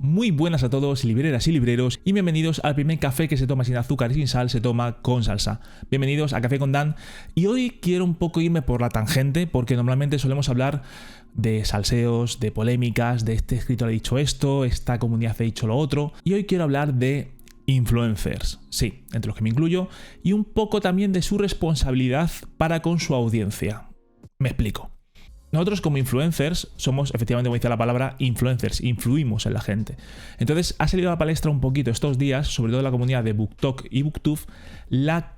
Muy buenas a todos, libreras y libreros, y bienvenidos al primer café que se toma sin azúcar y sin sal, se toma con salsa. Bienvenidos a Café con Dan, y hoy quiero un poco irme por la tangente, porque normalmente solemos hablar de salseos, de polémicas, de este escritor ha dicho esto, esta comunidad ha dicho lo otro, y hoy quiero hablar de influencers, sí, entre los que me incluyo, y un poco también de su responsabilidad para con su audiencia. Me explico. Nosotros como influencers somos, efectivamente, como dice la palabra, influencers, influimos en la gente. Entonces ha salido a la palestra un poquito estos días, sobre todo en la comunidad de BookTok y BookTube, la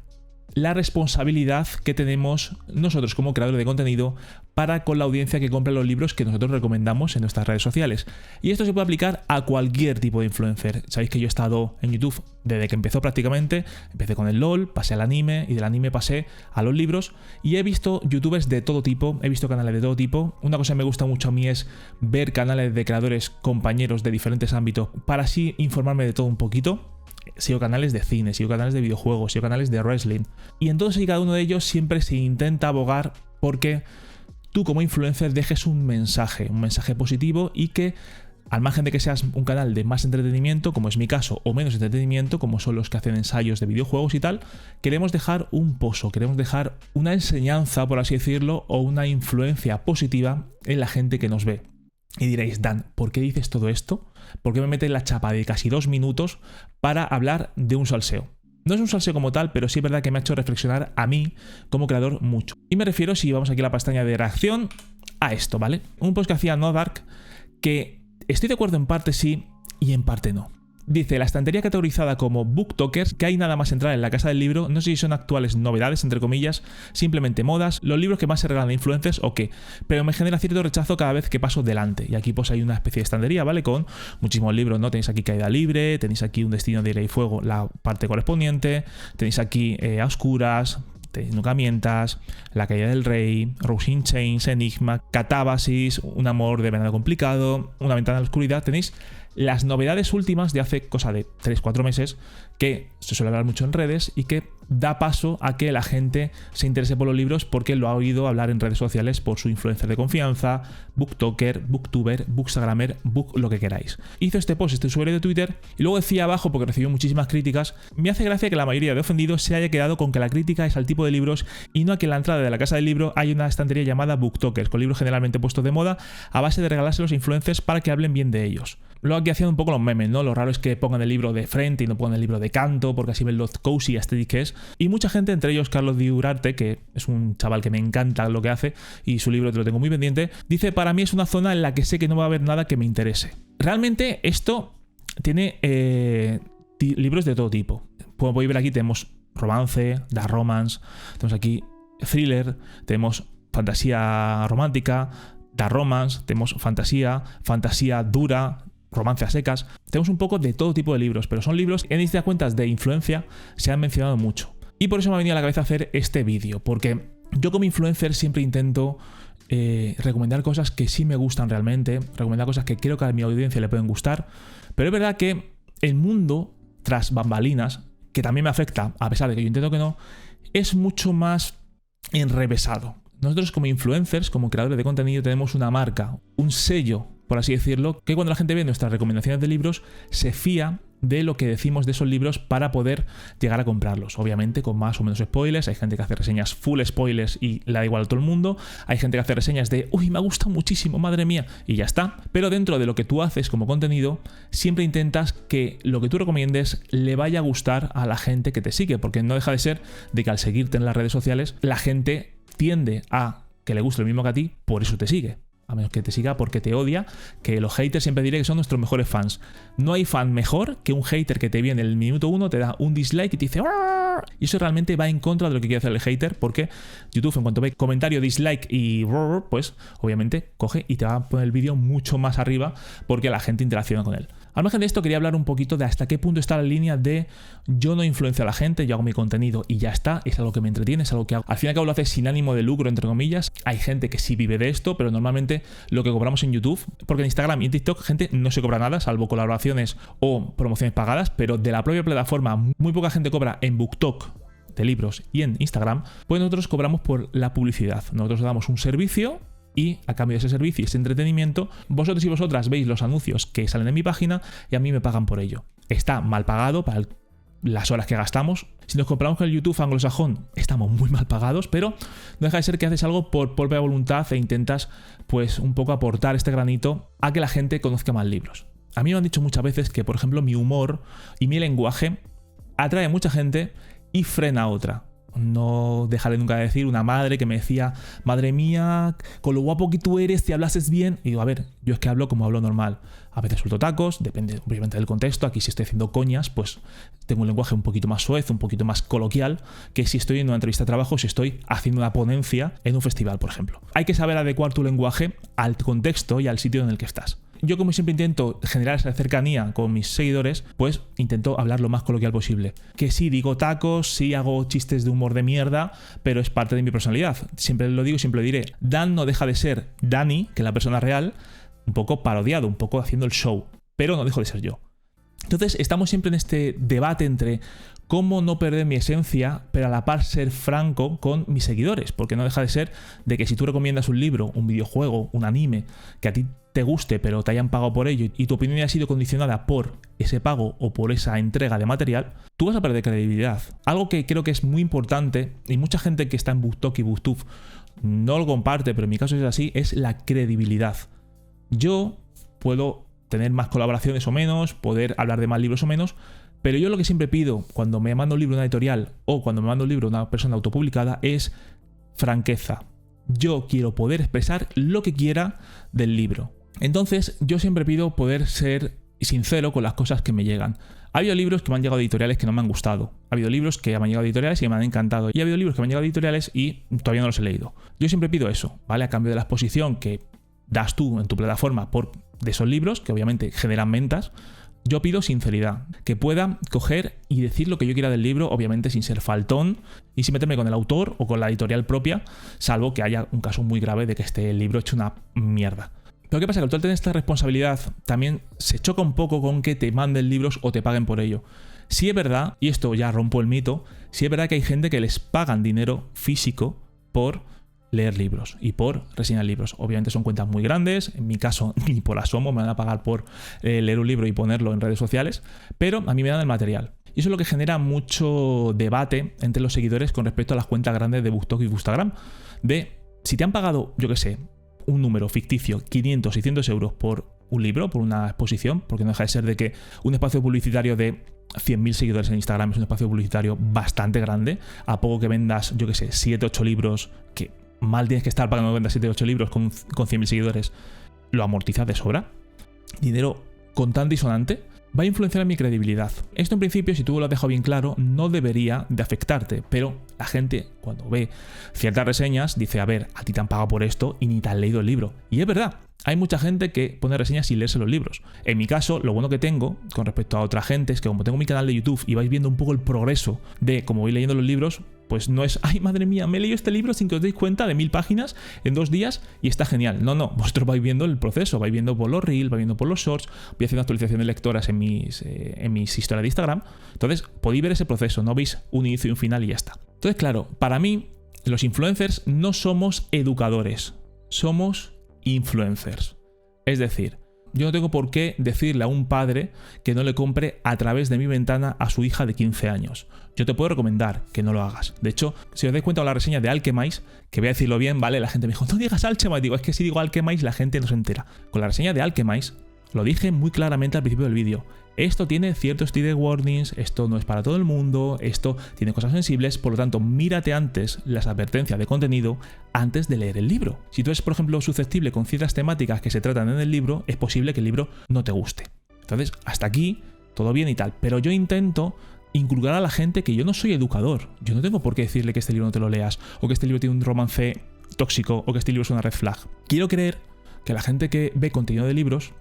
responsabilidad que tenemos nosotros como creadores de contenido para con la audiencia que compra los libros que nosotros recomendamos en nuestras redes sociales. Y esto se puede aplicar a cualquier tipo de influencer. Sabéis que yo he estado en YouTube desde que empezó prácticamente. Empecé con el LOL, pasé al anime y del anime pasé a los libros. Y he visto youtubers de todo tipo, he visto canales de todo tipo. Una cosa que me gusta mucho a mí es ver canales de creadores compañeros de diferentes ámbitos para así informarme de todo un poquito. Sigo canales de cine, sigo canales de videojuegos, sigo canales de wrestling. Y en todos y cada uno de ellos siempre se intenta abogar porque tú como influencer dejes un mensaje positivo y que, al margen de que seas un canal de más entretenimiento, como es mi caso, o menos entretenimiento, como son los que hacen ensayos de videojuegos y tal, queremos dejar un pozo, queremos dejar una enseñanza, por así decirlo, o una influencia positiva en la gente que nos ve. Y diréis, Dan, ¿por qué dices todo esto? ¿Por qué me metes la chapa de casi 2 minutos para hablar de un salseo? No es un salseo como tal, pero sí es verdad que me ha hecho reflexionar a mí como creador mucho. Y me refiero, si vamos aquí a la pestaña de reacción, a esto, ¿vale? Un post que hacía No Dark, que estoy de acuerdo en parte sí y en parte no. Dice, la estantería categorizada como booktokers, que hay nada más entrar en la casa del libro, no sé si son actuales novedades, entre comillas, simplemente modas, los libros que más se regalan de influencers o qué, pero me genera cierto rechazo cada vez que paso delante. Y aquí pues hay una especie de estantería, ¿vale? Con muchísimos libros, ¿no? Tenéis aquí Caída Libre, tenéis aquí Un Destino de Ira y Fuego, la parte correspondiente, tenéis aquí A Oscuras, Nunca Mientas, La Caída del Rey, Rose in Chains, Enigma, Catábasis, Un Amor de Venado Complicado, Una Ventana a la Oscuridad. Tenéis las novedades últimas de hace cosa de 3-4 meses que se suele hablar mucho en redes y que da paso a que la gente se interese por los libros porque lo ha oído hablar en redes sociales por su influencer de confianza, booktoker, booktuber, bookstagrammer, book lo que queráis. Hizo este post, este usuario de Twitter, y luego decía abajo, porque recibió muchísimas críticas, me hace gracia que la mayoría de ofendidos se haya quedado con que la crítica es al tipo de libros y no a que en la entrada de la casa del libro hay una estantería llamada booktokers, con libros generalmente puestos de moda a base de regalárselos a influencers para que hablen bien de ellos. Luego aquí haciendo un poco los memes, ¿no? Lo raro es que pongan el libro de frente y no pongan el libro de canto, porque así ven lo cozy y aesthetic que es. Y mucha gente, entre ellos Carlos Di Urarte, que es un chaval que me encanta lo que hace y su libro te lo tengo muy pendiente, dice, para mí es una zona en la que sé que no va a haber nada que me interese. Realmente esto tiene libros de todo tipo. Como podéis ver aquí tenemos romance, dark romance, tenemos aquí thriller, tenemos fantasía romántica, dark romance, tenemos fantasía dura, romance a secas. Tenemos un poco de todo tipo de libros, pero son libros que en estas cuentas de influencia se han mencionado mucho. Y por eso me ha venido a la cabeza hacer este vídeo, porque yo como influencer siempre intento recomendar cosas que sí me gustan realmente, recomendar cosas que creo que a mi audiencia le pueden gustar, pero es verdad que el mundo tras bambalinas, que también me afecta, a pesar de que yo intento que no, es mucho más enrevesado. Nosotros como influencers, como creadores de contenido, tenemos una marca, un sello, por así decirlo, que cuando la gente ve nuestras recomendaciones de libros, se fía de lo que decimos de esos libros para poder llegar a comprarlos. Obviamente con más o menos spoilers, hay gente que hace reseñas full spoilers y le da igual a todo el mundo, hay gente que hace reseñas de uy, me ha gustado muchísimo, madre mía, y ya está. Pero dentro de lo que tú haces como contenido, siempre intentas que lo que tú recomiendes le vaya a gustar a la gente que te sigue, porque no deja de ser de que al seguirte en las redes sociales, la gente tiende a que le guste lo mismo que a ti, por eso te sigue. A menos que te siga porque te odia, que los haters siempre diré que son nuestros mejores fans. No hay fan mejor que un hater que te viene en el minuto 1, te da un dislike y te dice ¡arr! Y eso realmente va en contra de lo que quiere hacer el hater, porque YouTube, en cuanto ve comentario, dislike y ¡arr!, pues obviamente coge y te va a poner el vídeo mucho más arriba porque la gente interacciona con él. Al margen de esto, quería hablar un poquito de hasta qué punto está la línea de yo no influencio a la gente, yo hago mi contenido y ya está, es algo que me entretiene, es algo que hago. Al fin y al cabo lo haces sin ánimo de lucro, entre comillas. Hay gente que sí vive de esto, pero normalmente lo que cobramos en YouTube, porque en Instagram y en TikTok gente no se cobra nada, salvo colaboraciones o promociones pagadas, pero de la propia plataforma muy poca gente cobra en BookTok de libros y en Instagram, pues nosotros cobramos por la publicidad. Nosotros damos un servicio y a cambio de ese servicio y ese entretenimiento, vosotros y vosotras veis los anuncios que salen en mi página y a mí me pagan por ello. Está mal pagado para las horas que gastamos. Si nos comparamos con el YouTube anglosajón, estamos muy mal pagados, pero no deja de ser que haces algo por propia voluntad e intentas pues un poco aportar este granito a que la gente conozca más libros. A mí me han dicho muchas veces que, por ejemplo, mi humor y mi lenguaje atrae a mucha gente y frena a otra. No dejaré nunca de decir una madre que me decía: madre mía, con lo guapo que tú eres, te hablases bien. Y digo, a ver, yo es que hablo como hablo normal. A veces suelto tacos, depende obviamente del contexto. Aquí si estoy haciendo coñas, pues tengo un lenguaje un poquito más soez, un poquito más coloquial, que si estoy en una entrevista de trabajo, si estoy haciendo una ponencia en un festival, por ejemplo. Hay que saber adecuar tu lenguaje al contexto y al sitio en el que estás. Yo, como siempre intento generar esa cercanía con mis seguidores, pues intento hablar lo más coloquial posible. Que sí digo tacos, sí hago chistes de humor de mierda, pero es parte de mi personalidad. Siempre lo digo, siempre lo diré. Dan no deja de ser Dani, que es la persona real, un poco parodiado, un poco haciendo el show, pero no dejo de ser yo. Entonces estamos siempre en este debate entre cómo no perder mi esencia, pero a la par ser franco con mis seguidores, porque no deja de ser de que si tú recomiendas un libro, un videojuego, un anime, que a ti te guste pero te hayan pagado por ello y tu opinión ha sido condicionada por ese pago o por esa entrega de material, tú vas a perder credibilidad. Algo que creo que es muy importante y mucha gente que está en BookTok y Booktube no lo comparte, pero en mi caso es así, es la credibilidad. Yo puedo tener más colaboraciones o menos, poder hablar de más libros o menos, pero yo lo que siempre pido cuando me manda un libro a una editorial o cuando me manda un libro a una persona autopublicada es franqueza. Yo quiero poder expresar lo que quiera del libro. Entonces yo siempre pido poder ser sincero con las cosas que me llegan. Ha habido libros que me han llegado a editoriales que no me han gustado. Ha habido libros que me han llegado a editoriales y me han encantado. Y ha habido libros que me han llegado a editoriales y todavía no los he leído. Yo siempre pido eso, ¿vale? A cambio de la exposición que das tú en tu plataforma de esos libros, que obviamente generan ventas, yo pido sinceridad, que pueda coger y decir lo que yo quiera del libro, obviamente sin ser faltón y sin meterme con el autor o con la editorial propia, salvo que haya un caso muy grave de que este libro hecho una mierda. Pero ¿qué pasa? Que al tener esta responsabilidad también se choca un poco con que te manden libros o te paguen por ello. Sí es verdad, y esto ya rompo el mito, sí es verdad que hay gente que les pagan dinero físico por leer libros y por reseñar libros. Obviamente son cuentas muy grandes, en mi caso ni por asomo me van a pagar por leer un libro y ponerlo en redes sociales, pero a mí me dan el material. Y eso es lo que genera mucho debate entre los seguidores con respecto a las cuentas grandes de BookTok y Instagram, de si te han pagado, yo qué sé, un número ficticio, 500, 600 euros por un libro, por una exposición, porque no deja de ser de que un espacio publicitario de 100.000 seguidores en Instagram es un espacio publicitario bastante grande, a poco que vendas, yo qué sé, 7, 8 libros, que mal tienes que estar pagando vendas 7, 8 libros con 100.000 seguidores, lo amortizas de sobra. Dinero contante y sonante va a influenciar en mi credibilidad. Esto en principio, si tú lo has dejado bien claro, no debería de afectarte, pero la gente cuando ve ciertas reseñas dice, a ver, a ti te han pagado por esto y ni te has leído el libro. Y es verdad, hay mucha gente que pone reseñas sin leerse los libros. En mi caso, lo bueno que tengo con respecto a otra gente es que como tengo mi canal de YouTube y vais viendo un poco el progreso de cómo voy leyendo los libros, pues no es, ay madre mía, me he leído este libro sin que os deis cuenta de 1000 páginas en 2 días y está genial. No, vosotros vais viendo el proceso, vais viendo por los reels, vais viendo por los shorts, voy haciendo actualizaciones de lectoras en mis historias de Instagram. Entonces podéis ver ese proceso, no veis un inicio y un final y ya está. Entonces claro, para mí los influencers no somos educadores, somos influencers. Es decir, yo no tengo por qué decirle a un padre que no le compre a través de mi ventana a su hija de 15 años. Yo te puedo recomendar que no lo hagas. De hecho, si os dais cuenta de la reseña de Alchemist, que voy a decirlo bien, ¿vale? La gente me dijo, no digas Alchemist. Digo, es que si digo Alchemist la gente no se entera. Con la reseña de Alchemist lo dije muy claramente al principio del vídeo. Esto tiene ciertos trigger warnings, esto no es para todo el mundo, esto tiene cosas sensibles, por lo tanto, mírate antes las advertencias de contenido antes de leer el libro. Si tú eres, por ejemplo, susceptible con ciertas temáticas que se tratan en el libro, es posible que el libro no te guste. Entonces, hasta aquí, todo bien y tal, pero yo intento inculcar a la gente que yo no soy educador. Yo no tengo por qué decirle que este libro no te lo leas, o que este libro tiene un romance tóxico, o que este libro es una red flag. Quiero creer que la gente que ve contenido de libros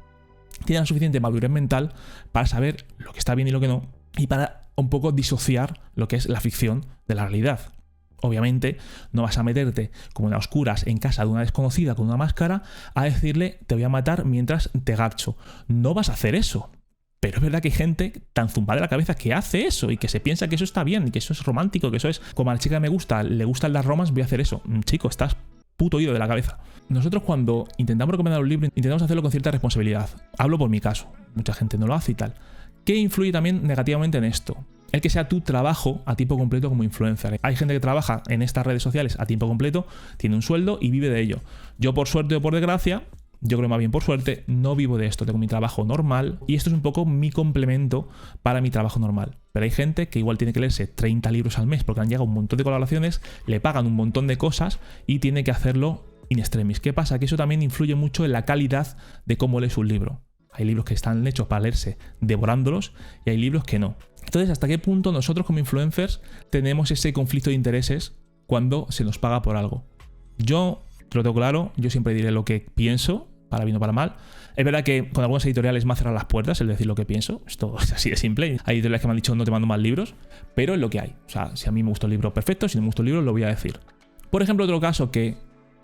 tiene la suficiente madurez mental para saber lo que está bien y lo que no, y para un poco disociar lo que es la ficción de la realidad. Obviamente no vas a meterte como en a oscuras en casa de una desconocida con una máscara a decirle te voy a matar mientras te garcho. No vas a hacer eso. Pero es verdad que hay gente tan zumbada de la cabeza que hace eso y que se piensa que eso está bien y que eso es romántico, que eso es como a la chica que me gusta, le gustan las romas, voy a hacer eso. Chico, estás puto oído de la cabeza. Nosotros cuando intentamos recomendar un libro, intentamos hacerlo con cierta responsabilidad. Hablo por mi caso, mucha gente no lo hace y tal. ¿Qué influye también negativamente en esto? El que sea tu trabajo a tiempo completo como influencer. Hay gente que trabaja en estas redes sociales a tiempo completo, tiene un sueldo y vive de ello. Yo, por suerte o por desgracia, yo creo más bien por suerte, no vivo de esto, tengo mi trabajo normal y esto es un poco mi complemento para mi trabajo normal. Pero hay gente que igual tiene que leerse 30 libros al mes porque han llegado un montón de colaboraciones, le pagan un montón de cosas y tiene que hacerlo in extremis. ¿Qué pasa? Que eso también influye mucho en la calidad de cómo lees un libro. Hay libros que están hechos para leerse devorándolos y hay libros que no. Entonces, ¿hasta qué punto nosotros como influencers tenemos ese conflicto de intereses cuando se nos paga por algo? Yo te lo tengo claro, yo siempre diré lo que pienso, para bien o para mal. Es verdad que con algunas editoriales me ha cerrado las puertas el decir lo que pienso. Esto es así de simple. Hay editoriales que me han dicho no te mando más libros, pero es lo que hay. O sea, si a mí me gusta el libro, perfecto. Si no me gusta el libro, lo voy a decir. Por ejemplo, otro caso que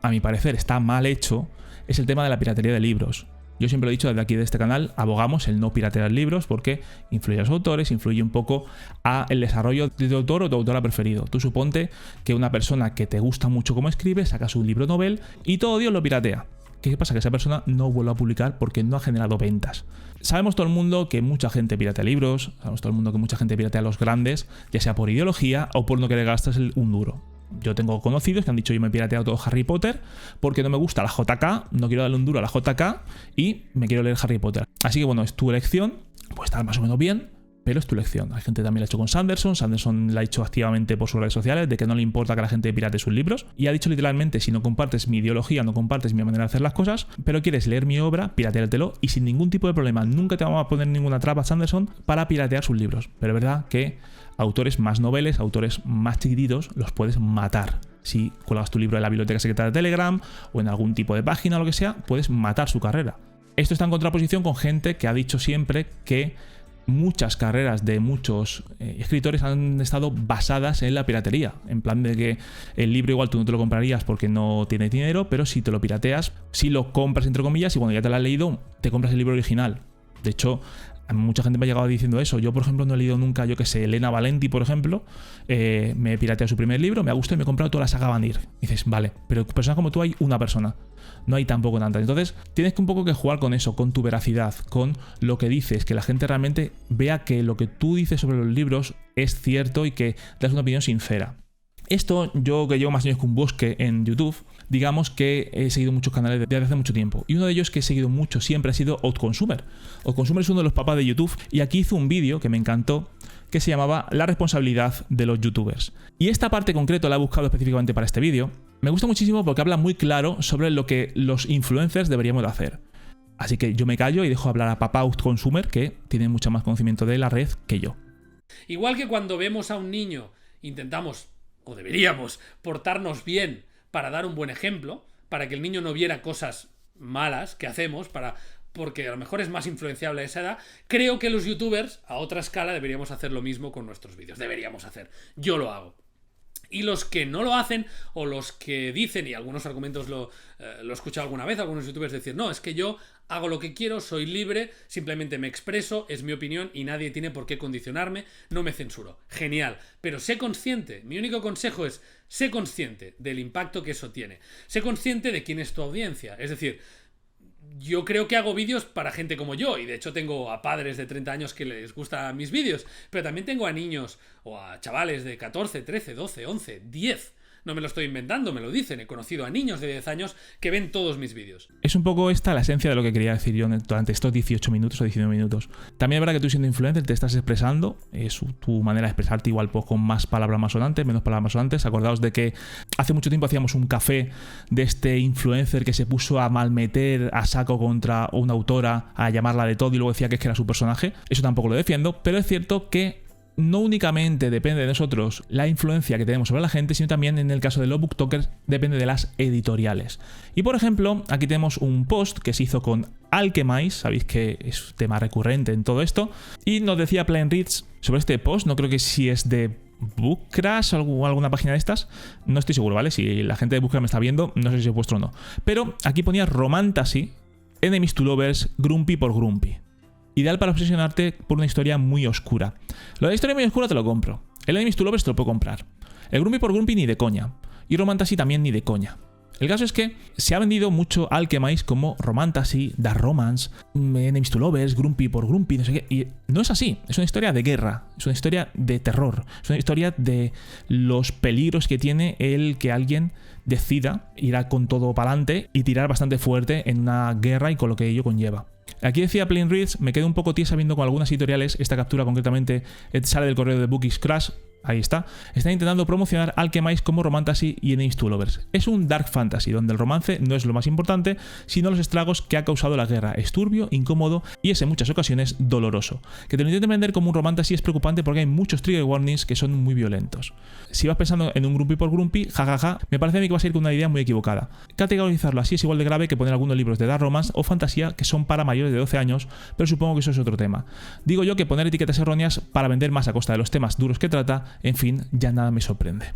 a mi parecer está mal hecho es el tema de la piratería de libros. Yo siempre lo he dicho desde aquí de este canal, abogamos el no piratear libros porque influye a los autores, influye un poco a el desarrollo de tu autor o tu autora preferido. Tú suponte que una persona que te gusta mucho cómo escribe saca su libro novel y todo Dios lo piratea. ¿Qué pasa? Que esa persona no vuelve a publicar porque no ha generado ventas. Sabemos todo el mundo que mucha gente piratea libros, sabemos todo el mundo que mucha gente piratea a los grandes, ya sea por ideología o por no querer gastarse un duro. Yo tengo conocidos que han dicho yo me he pirateado todo Harry Potter porque no me gusta la JK, no quiero darle un duro a la JK y me quiero leer Harry Potter. Así que bueno, es tu elección, puede estar más o menos bien, pero es tu elección. Hay gente que también lo ha hecho con Sanderson. Sanderson la ha hecho activamente por sus redes sociales de que no le importa que la gente pirate sus libros y ha dicho literalmente, si no compartes mi ideología, no compartes mi manera de hacer las cosas, pero quieres leer mi obra, pirateártelo y sin ningún tipo de problema. Nunca te vamos a poner ninguna traba, Sanderson, para piratear sus libros. Pero es verdad que autores más noveles, autores más chiquititos, los puedes matar. Si cuelgas tu libro en la biblioteca secreta de Telegram o en algún tipo de página o lo que sea, puedes matar su carrera. Esto está en contraposición con gente que ha dicho siempre que muchas carreras de muchos escritores han estado basadas en la piratería. En plan de que el libro igual tú no te lo comprarías porque no tienes dinero, pero si te lo pirateas, si lo compras entre comillas y cuando ya te lo has leído, te compras el libro original. De hecho, mucha gente me ha llegado diciendo eso. Yo, por ejemplo, no he leído nunca, yo que sé, Elena Valenti, por ejemplo. Me he pirateado su primer libro, me ha gustado y me he comprado toda la saga Vanir. Y dices, vale, pero personas como tú hay una persona. No hay tampoco tantas. Entonces, tienes que un poco que jugar con eso, con tu veracidad, con lo que dices, que la gente realmente vea que lo que tú dices sobre los libros es cierto y que das una opinión sincera. Esto, yo que llevo más años que un bosque en YouTube, digamos que he seguido muchos canales desde hace mucho tiempo. Y uno de ellos que he seguido mucho siempre ha sido Outconsumer. Outconsumer es uno de los papás de YouTube y aquí hizo un vídeo que me encantó que se llamaba La responsabilidad de los youtubers. Y esta parte concreta la he buscado específicamente para este vídeo. Me gusta muchísimo porque habla muy claro sobre lo que los influencers deberíamos de hacer. Así que yo me callo y dejo hablar a papá Outconsumer, que tiene mucho más conocimiento de la red que yo. Igual que cuando vemos a un niño, intentamos o deberíamos portarnos bien para dar un buen ejemplo, para que el niño no viera cosas malas que hacemos, porque a lo mejor es más influenciable a esa edad. Creo que los youtubers, a otra escala, deberíamos hacer lo mismo con nuestros vídeos. Deberíamos hacer. Yo lo hago. Y los que no lo hacen, o los que dicen, y algunos argumentos lo he escuchado alguna vez, algunos youtubers decir, no, es que yo hago lo que quiero, soy libre, simplemente me expreso, es mi opinión y nadie tiene por qué condicionarme, no me censuro. Genial, pero sé consciente, mi único consejo es, sé consciente del impacto que eso tiene. Sé consciente de quién es tu audiencia, es decir, yo creo que hago vídeos para gente como yo, y de hecho tengo a padres de 30 años que les gustan mis vídeos, pero también tengo a niños o a chavales de 14, 13, 12, 11, 10. No me lo estoy inventando, me lo dicen. He conocido a niños de 10 años que ven todos mis vídeos. Es un poco esta la esencia de lo que quería decir yo durante estos 18 minutos o 19 minutos. También es verdad que tú siendo influencer te estás expresando, es tu manera de expresarte igual pues con más palabras más sonantes, menos palabras más sonantes. Acordaos de que hace mucho tiempo hacíamos un café de este influencer que se puso a malmeter a saco contra una autora, a llamarla de todo y luego decía que es que era su personaje. Eso tampoco lo defiendo, pero es cierto que no únicamente depende de nosotros la influencia que tenemos sobre la gente, sino también en el caso de los booktokers depende de las editoriales. Y por ejemplo, aquí tenemos un post que se hizo con Alchemize, sabéis que es un tema recurrente en todo esto, y nos decía Plain Reads sobre este post, no creo que si es de Bookcrash o alguna página de estas, no estoy seguro, ¿vale? Si la gente de Bookcrash me está viendo, no sé si es vuestro o no. Pero aquí ponía Romantasy, Enemies to Lovers, Grumpy por Grumpy. Ideal para obsesionarte por una historia muy oscura. Lo de la historia muy oscura te lo compro. El Enemies to Lovers te lo puedo comprar. El Grumpy por Grumpy ni de coña. Y Romantasy también ni de coña. El caso es que se ha vendido mucho Alchemist como Romantasy, Dark Romance, Enemies to Lovers, Grumpy por Grumpy, no sé qué. Y no es así. Es una historia de guerra, es una historia de terror, es una historia de los peligros que tiene el que alguien decida ir con todo para adelante y tirar bastante fuerte en una guerra y con lo que ello conlleva. Aquí decía Plain Reads, me quedo un poco tiesa viendo con algunas editoriales, esta captura concretamente sale del correo de Bookish Crash, ahí está, están intentando promocionar Alchemist como Romantasy y Enemies to Lovers. Es un dark fantasy donde el romance no es lo más importante, sino los estragos que ha causado la guerra. Es turbio, incómodo y es en muchas ocasiones doloroso. Que te lo intenten vender como un romantasy es preocupante porque hay muchos trigger warnings que son muy violentos. Si vas pensando en un Grumpy por Grumpy, jajaja, me parece a mí que vas a ir con una idea muy equivocada. Categorizarlo así es igual de grave que poner algunos libros de dark romance o fantasía que son para mayores de 12 años, pero supongo que eso es otro tema. Digo yo que poner etiquetas erróneas para vender más a costa de los temas duros que trata, en fin, ya nada me sorprende.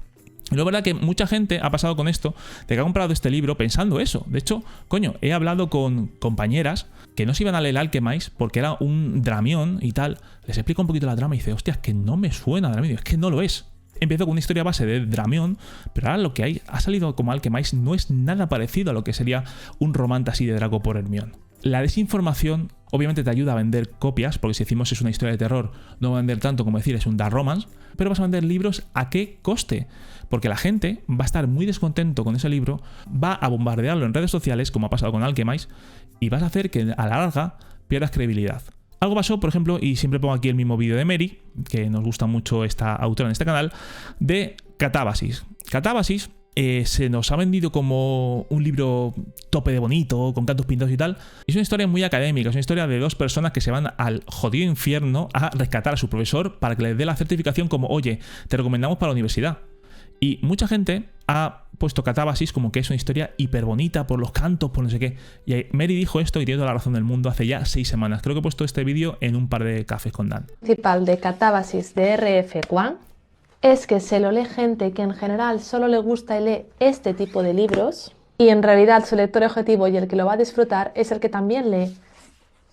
Lo es verdad que mucha gente ha pasado con esto, de que ha comprado este libro pensando eso. De hecho, coño, he hablado con compañeras que no se iban a leer Alchemist porque era un dramión y tal. Les explico un poquito la trama y dice, hostia, es que no me suena dramión, es que no lo es. Empezó con una historia base de dramión, pero ahora lo que ha salido como Alchemist no es nada parecido a lo que sería un romantasy de Draco por Hermione. La desinformación obviamente te ayuda a vender copias, porque si decimos es una historia de terror, no va a vender tanto como decir es un dark romance, pero vas a vender libros ¿a qué coste? Porque la gente va a estar muy descontento con ese libro, va a bombardearlo en redes sociales, como ha pasado con Alchemist, y vas a hacer que a la larga pierdas credibilidad. Algo pasó, por ejemplo, y siempre pongo aquí el mismo vídeo de Mary, que nos gusta mucho esta autora en este canal, de Catábasis. Catábasis se nos ha vendido como un libro tope de bonito, con cantos pintados y tal. Es una historia muy académica, es una historia de dos personas que se van al jodido infierno a rescatar a su profesor para que les dé la certificación como, oye, te recomendamos para la universidad. Y mucha gente ha puesto Catábasis como que es una historia hiper bonita por los cantos, por no sé qué. Y Mary dijo esto y tiene toda la razón del mundo hace ya 6 semanas. Creo que he puesto este vídeo en un par de cafés con Dan. El principal de Catábasis de R.F. Kuang es que se lo lee gente que en general solo le gusta y lee este tipo de libros, y en realidad su lector objetivo y el que lo va a disfrutar es el que también lee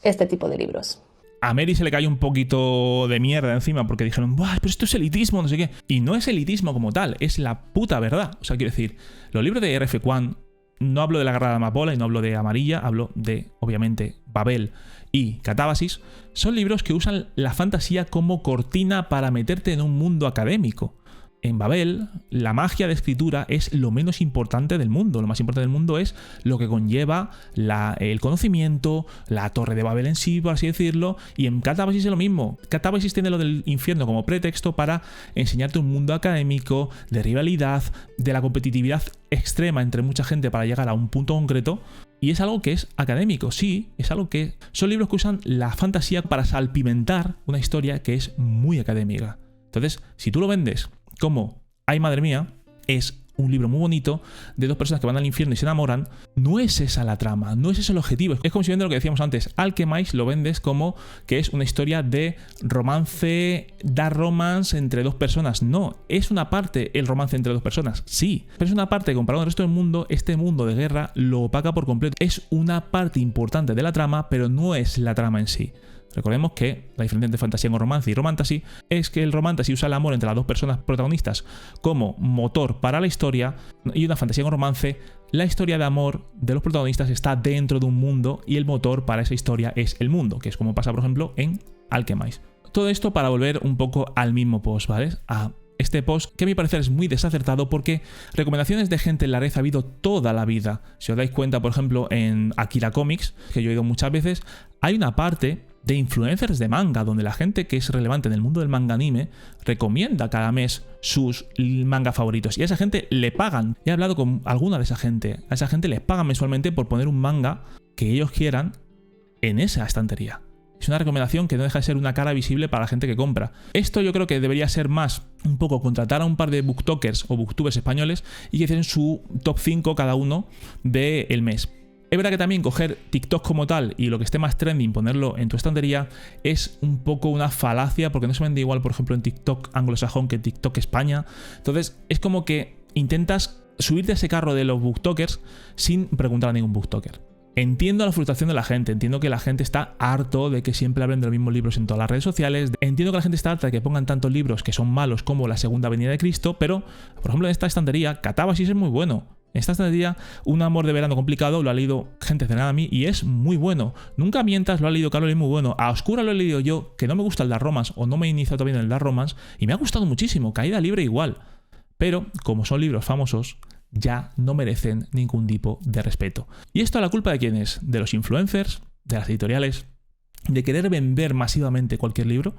este tipo de libros. A Mary se le cayó un poquito de mierda encima porque dijeron, ¡buah, pero esto es elitismo, no sé qué! Y no es elitismo como tal, es la puta verdad. O sea, quiero decir, los libros de R.F. Kuang, no hablo de La Garra de la Amapola y no hablo de Amarilla, hablo de, obviamente, Babel y Catábasis, son libros que usan la fantasía como cortina para meterte en un mundo académico. En Babel, la magia de escritura es lo menos importante del mundo. Lo más importante del mundo es lo que conlleva el conocimiento, la torre de Babel en sí, por así decirlo. Y en Catábasis es lo mismo. Catábasis tiene lo del infierno como pretexto para enseñarte un mundo académico, de rivalidad, de la competitividad extrema entre mucha gente para llegar a un punto concreto. Y es algo que es académico, sí, es algo que... Son libros que usan la fantasía para salpimentar una historia que es muy académica. Entonces, si tú lo vendes como ¡ay, madre mía! Es un libro muy bonito de dos personas que van al infierno y se enamoran, no es esa la trama, no es ese el objetivo. Es como si vendes lo que decíamos antes, Alchemist lo vendes como que es una historia de romance, dark romance entre dos personas. No, es una parte el romance entre dos personas, sí, pero es una parte que comparado con el resto del mundo, este mundo de guerra lo opaca por completo. Es una parte importante de la trama, pero no es la trama en sí. Recordemos que la diferencia entre fantasía con romance y romantasy es que el romantasy usa el amor entre las dos personas protagonistas como motor para la historia, y una fantasía con romance, la historia de amor de los protagonistas está dentro de un mundo y el motor para esa historia es el mundo, que es como pasa por ejemplo en Alchemist. Todo esto para volver un poco al mismo post, ¿vale? A este post que a mi parecer es muy desacertado porque recomendaciones de gente en la red ha habido toda la vida. Si os dais cuenta, por ejemplo, en Akira Comics, que yo he ido muchas veces, hay una parte de influencers de manga donde la gente que es relevante en el mundo del manga anime recomienda cada mes sus manga favoritos y a esa gente le pagan. He hablado con alguna de esa gente, a esa gente les pagan mensualmente por poner un manga que ellos quieran en esa estantería. Es una recomendación que no deja de ser una cara visible para la gente que compra. Esto yo creo que debería ser más un poco contratar a un par de booktokers o booktubers españoles y que hicieran su top 5 cada uno del mes. Es verdad que también coger TikTok como tal y lo que esté más trending, ponerlo en tu estantería, es un poco una falacia porque no se vende igual, por ejemplo, en TikTok anglosajón que en TikTok España. Entonces es como que intentas subirte a ese carro de los booktokers sin preguntar a ningún booktoker. Entiendo la frustración de la gente, entiendo que la gente está harto de que siempre hablen de los mismos libros en todas las redes sociales, entiendo que la gente está harta de que pongan tantos libros que son malos como La Segunda Venida de Cristo, pero, por ejemplo, en esta estantería, Catábasis es muy bueno. Esta estantería, Un amor de verano complicado, lo ha leído gente cercana a mí y es muy bueno. Nunca mientas, lo ha leído Carol y es muy bueno. A oscura lo he leído yo, que no me gusta el Dark Romance o no me he iniciado todavía en el Dark Romance y me ha gustado muchísimo. Caída libre igual. Pero, como son libros famosos, ya no merecen ningún tipo de respeto. ¿Y esto a la culpa de quién es? ¿De los influencers? ¿De las editoriales? ¿De querer vender masivamente cualquier libro?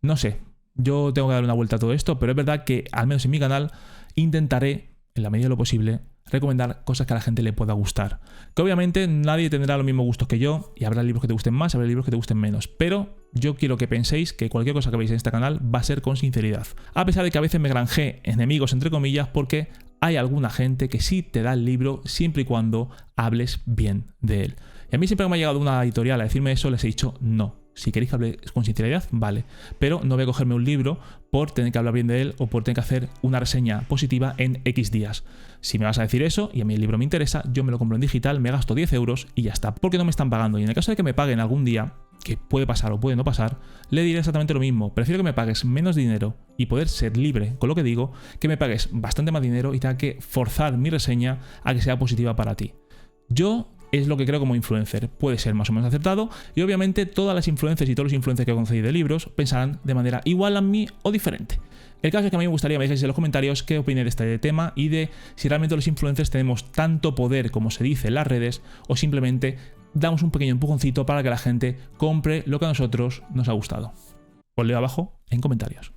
No sé. Yo tengo que dar una vuelta a todo esto, pero es verdad que, al menos en mi canal, intentaré, en la medida de lo posible, recomendar cosas que a la gente le pueda gustar. Que obviamente nadie tendrá los mismos gustos que yo y habrá libros que te gusten más, habrá libros que te gusten menos. Pero yo quiero que penséis que cualquier cosa que veáis en este canal va a ser con sinceridad. A pesar de que a veces me granjé enemigos, entre comillas, porque hay alguna gente que sí te da el libro siempre y cuando hables bien de él. Y a mí siempre que me ha llegado una editorial a decirme eso, les he dicho no. Si queréis que hable con sinceridad, vale. Pero no voy a cogerme un libro por tener que hablar bien de él o por tener que hacer una reseña positiva en X días. Si me vas a decir eso y a mí el libro me interesa, yo me lo compro en digital, me gasto 10 euros y ya está. Porque no me están pagando. Y en el caso de que me paguen algún día, que puede pasar o puede no pasar, le diré exactamente lo mismo. Prefiero que me pagues menos dinero y poder ser libre con lo que digo, que me pagues bastante más dinero y tenga que forzar mi reseña a que sea positiva para ti. Yo es lo que creo como influencer. Puede ser más o menos acertado y obviamente todas las influencers y todos los influencers que conocéis de libros pensarán de manera igual a mí o diferente. El caso es que a mí me gustaría que me dejéis en los comentarios qué opináis de este tema y de si realmente los influencers tenemos tanto poder como se dice en las redes o simplemente damos un pequeño empujoncito para que la gente compre lo que a nosotros nos ha gustado. Os leo abajo en comentarios.